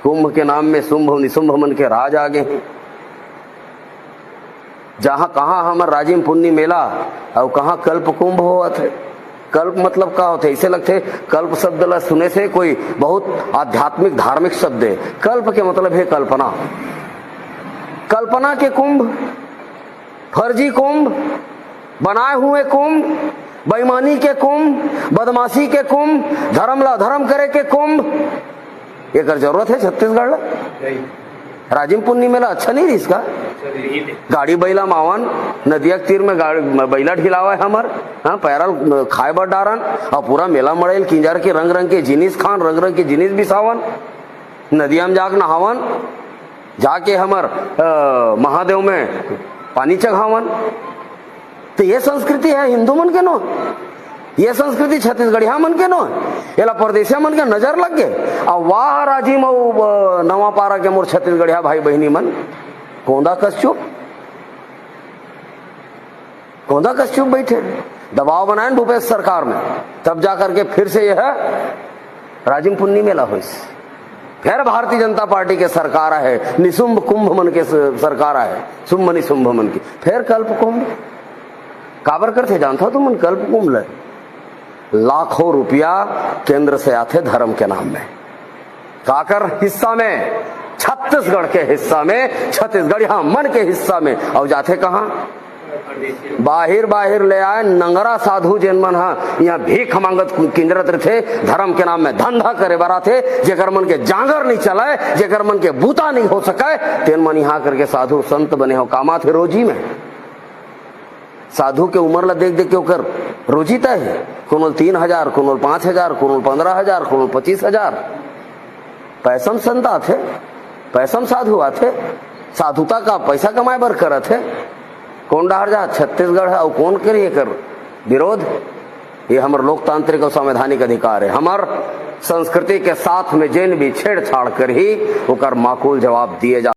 कुंभ के नाम में शुंभ निशुंभ मन के राज आगे हैं। जहां कहाँ हमर राजिम पुन्नी मेला और कहाँ कल्प कुंभ होत है। कल्प मतलब का होते, इसे लगते कल्प शब्द ला सुने से कोई बहुत आध्यात्मिक धार्मिक शब्द है। कल्प के मतलब है कल्पना, कल्पना के कुंभ, फर्जी कुंभ, बनाए हुए कुंभ, बेईमानी के कुंभ, बदमाशी के कुंभ, धर्म ला धर्म करे के कुंभ, ये कर जरूरत है छत्तीसगढ़ ला। राजिम पुन्नी मेला अच्छा नहीं इसका। गाड़ी बैला मावन नदिया के तीर में गाड़ी बैला ढिलावा है हमर, हाँ पैरल खाए बर डारन और पूरा मेला मड़ेल किंजर के रंग रंग के जिनिस खान, रंग रंग के जिनिस बिसावन, नदिया में जाके नहावन, जाके हमर महादेव में पानी चढ़ावन। तो ये संस्कृति है हिंदू मन के नो, ये संस्कृति छत्तीसगढ़िया मन के नो, एला परदेशिया मन के नजर लग गए। और वाह राजिम और नवा पारा के मोर छत्तीसगढ़िया भाई बहनी मन कोंदा कश्यप, कोंदा कश्यप बैठे दबाव बनाए भूपेश सरकार में, तब जाकर के फिर से यह राजिम पुन्नी मेला हुई। फिर भारतीय जनता पार्टी के सरकार है, निशुंभ कुंभ मन के सरकार है, शुंभ निशुंभ मन की। फिर कल्प कुंभ काबर करते जानता तुम मन? कल्प कुंभ ले लाखों रुपया केंद्र से आते धर्म के नाम में, काकर हिस्सा में, छत्तीसगढ़ के हिस्सा में, छत्तीसगढ़ यहाँ मन के हिस्सा में, और जाते कहाँ? बाहिर बाहिर ले आए नंगरा साधु जिन मन यहाँ भीख मांगत किंजरत थे, धर्म के नाम में धंधा करे बरा थे, जेकर मन के जांगर नहीं चलाए, जेकर मन के बूता नहीं हो सके, तेन मन यहाँ करके साधु संत बने हो, कामा थे रोजी में। साधु के उम्र ला देख देख के ओकर रोजी तय है, कोनो 3,000, कोनो 5,000, कोनो 15,000, कोनो 25,000। पैसम संत आथे, पैसम साधु आथे, साधुता का पैसा कमाए बर करत है। कौन डाहर जा? छत्तीसगढ़ है और कौन करिए कर विरोध? ये हमार लोकतांत्रिक और संवैधानिक अधिकार है। हमार संस्कृति के साथ में जिन भी छेड़छाड़ कर ही ओकर माकूल जवाब दिए जा